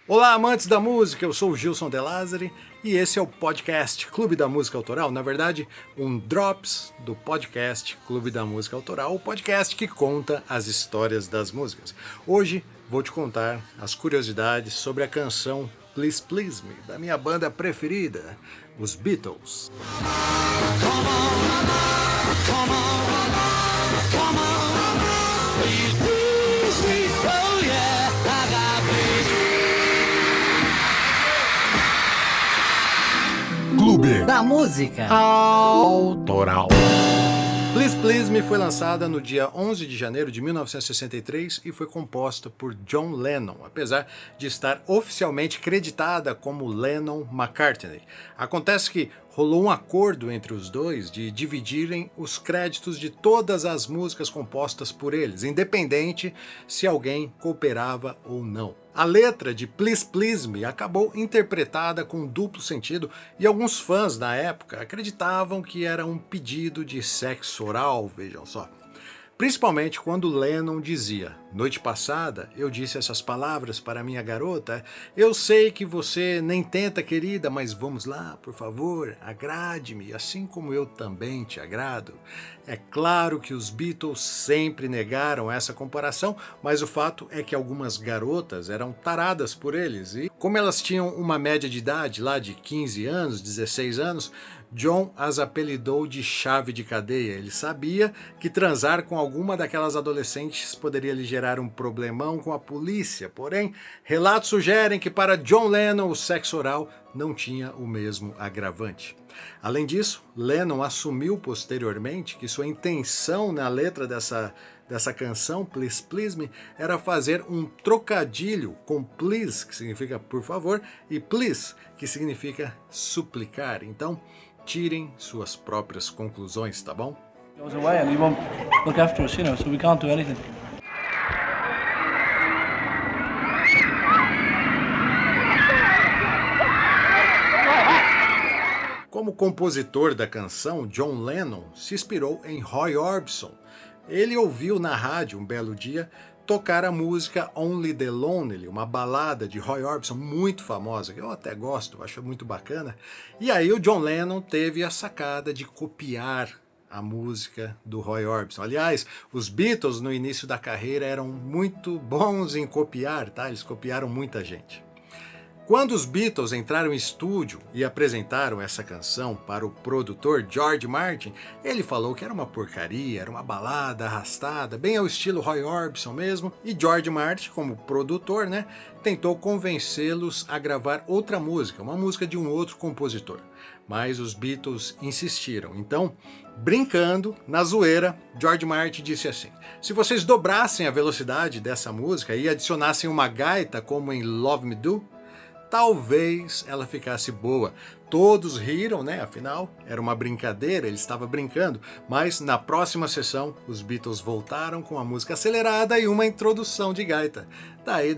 Olá, amantes da música, eu sou o Gilson De Lázari e esse é o podcast Clube da Música Autoral, na verdade, um Drops do podcast Clube da Música Autoral, o podcast que conta as histórias das músicas. Hoje vou te contar as curiosidades sobre a canção Please Please Me, da minha banda preferida, os Beatles. Clube da Música Autoral. Please Please Me foi lançada no dia 11 de janeiro de 1963 e foi composta por John Lennon, apesar de estar oficialmente creditada como Lennon-McCartney. Acontece que rolou um acordo entre os dois de dividirem os créditos de todas as músicas compostas por eles, independente se alguém cooperava ou não. A letra de Please Please Me acabou interpretada com duplo sentido e alguns fãs da época acreditavam que era um pedido de sexo oral, vejam só. Principalmente quando Lennon dizia: "Noite passada eu disse essas palavras para minha garota, eu sei que você nem tenta, querida, mas vamos lá, por favor, agrade-me, assim como eu também te agrado." É claro que os Beatles sempre negaram essa comparação, mas o fato é que algumas garotas eram taradas por eles e, como elas tinham uma média de idade lá de 15 anos, 16 anos, John as apelidou de chave de cadeia. Ele sabia que transar com alguma daquelas adolescentes poderia lhe gerar um problemão com a polícia, porém, relatos sugerem que para John Lennon o sexo oral não tinha o mesmo agravante. Além disso, Lennon assumiu posteriormente que sua intenção na letra dessa canção, Please Please Me, era fazer um trocadilho com please, que significa por favor, e please, que significa suplicar. Então, tirem suas próprias conclusões, tá bom? Goes away and he won't look after us, so we can't do anything. Como compositor da canção, John Lennon se inspirou em Roy Orbison. Ele ouviu na rádio um belo dia tocar a música Only the Lonely, uma balada de Roy Orbison muito famosa, que eu até gosto, acho muito bacana. E aí o John Lennon teve a sacada de copiar a música do Roy Orbison. Aliás, os Beatles no início da carreira eram muito bons em copiar, tá? Eles copiaram muita gente. Quando os Beatles entraram em estúdio e apresentaram essa canção para o produtor George Martin, ele falou que era uma porcaria, era uma balada arrastada, bem ao estilo Roy Orbison mesmo, e George Martin, como produtor, tentou convencê-los a gravar outra música, uma música de um outro compositor. Mas os Beatles insistiram. Então, brincando, na zoeira, George Martin disse assim: "Se vocês dobrassem a velocidade dessa música e adicionassem uma gaita como em Love Me Do, talvez ela ficasse boa." Todos riram, afinal era uma brincadeira, ele estava brincando, mas na próxima sessão os Beatles voltaram com a música acelerada e uma introdução de gaita. Daí,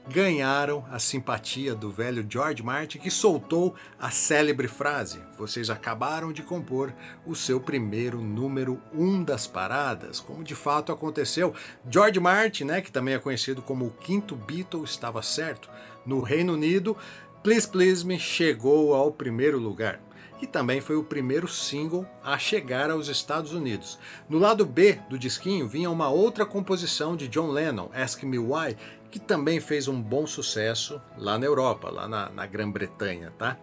ganharam a simpatia do velho George Martin, que soltou a célebre frase: "Vocês acabaram de compor o seu primeiro número 1 das paradas." Como de fato aconteceu, George Martin, que também é conhecido como o quinto Beatle, estava certo. No Reino Unido, Please Please Me chegou ao primeiro lugar e também foi o primeiro single a chegar aos Estados Unidos. No lado B do disquinho vinha uma outra composição de John Lennon, Ask Me Why, que também fez um bom sucesso lá na Europa, lá na Grã-Bretanha, tá?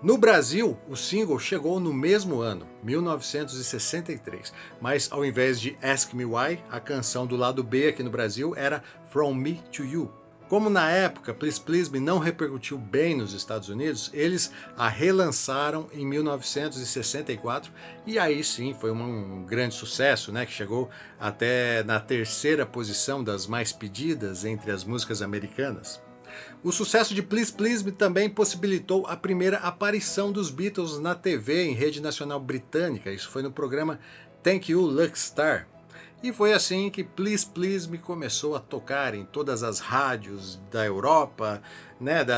No Brasil, o single chegou no mesmo ano, 1963, mas ao invés de Ask Me Why, a canção do lado B aqui no Brasil era From Me to You. Como na época Please Please Me não repercutiu bem nos Estados Unidos, eles a relançaram em 1964 e aí sim foi um grande sucesso, que chegou até na terceira posição das mais pedidas entre as músicas americanas. O sucesso de Please Please Me também possibilitou a primeira aparição dos Beatles na TV em rede nacional britânica. Isso foi no programa Thank You Lucky Star. E foi assim que Please Please Me começou a tocar em todas as rádios da Europa,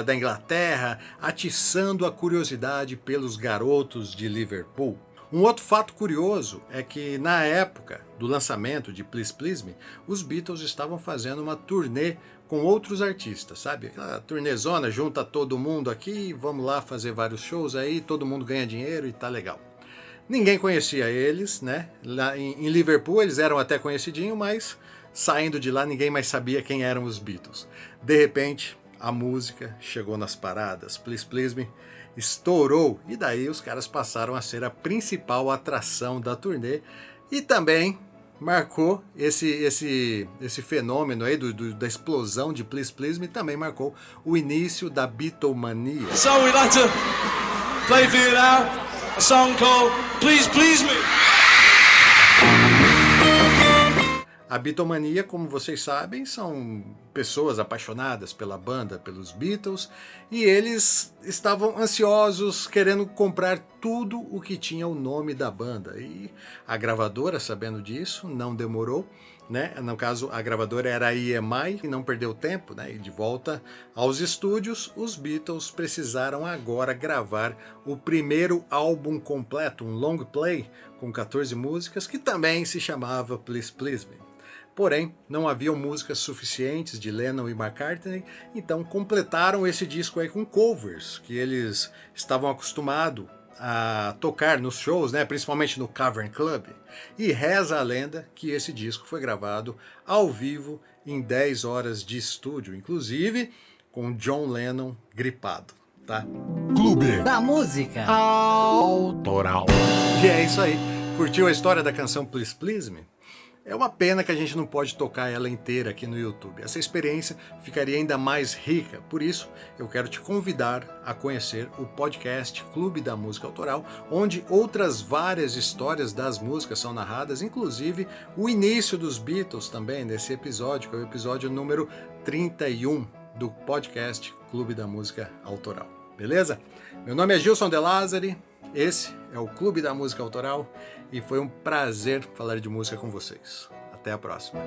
da Inglaterra, atiçando a curiosidade pelos garotos de Liverpool. Um outro fato curioso é que na época do lançamento de Please Please Me, os Beatles estavam fazendo uma turnê com outros artistas, sabe? Aquela turnezona, junta todo mundo aqui, vamos lá fazer vários shows aí, todo mundo ganha dinheiro e tá legal. Ninguém conhecia eles, né? Lá em Liverpool eles eram até conhecidinhos, mas saindo de lá ninguém mais sabia quem eram os Beatles. De repente, a música chegou nas paradas, Please Please Me estourou, e daí os caras passaram a ser a principal atração da turnê e também marcou esse fenômeno aí da explosão de Please Please Me, também marcou o início da Beatlemania. So we'd like to play for you now a song called Please Please Me. A Beatlemania, como vocês sabem, são pessoas apaixonadas pela banda, pelos Beatles, e eles estavam ansiosos, querendo comprar tudo o que tinha o nome da banda. E a gravadora, sabendo disso, não demorou, né? No caso, a gravadora era a EMI, e não perdeu tempo, né? E de volta aos estúdios, os Beatles precisaram agora gravar o primeiro álbum completo, um long play, com 14 músicas, que também se chamava Please Please Me. Porém, não haviam músicas suficientes de Lennon e McCartney, então completaram esse disco aí com covers, que eles estavam acostumados a tocar nos shows, né, principalmente no Cavern Club. E reza a lenda que esse disco foi gravado ao vivo em 10 horas de estúdio, inclusive com John Lennon gripado. Tá? Clube da Música Autoral. E é isso aí. Curtiu a história da canção Please Please Me? É uma pena que a gente não pode tocar ela inteira aqui no YouTube. Essa experiência ficaria ainda mais rica. Por isso, eu quero te convidar a conhecer o podcast Clube da Música Autoral, onde outras várias histórias das músicas são narradas, inclusive o início dos Beatles também, nesse episódio, que é o episódio número 31 do podcast Clube da Música Autoral. Beleza? Meu nome é Gilson De Lázari, esse é o Clube da Música Autoral e foi um prazer falar de música com vocês. Até a próxima.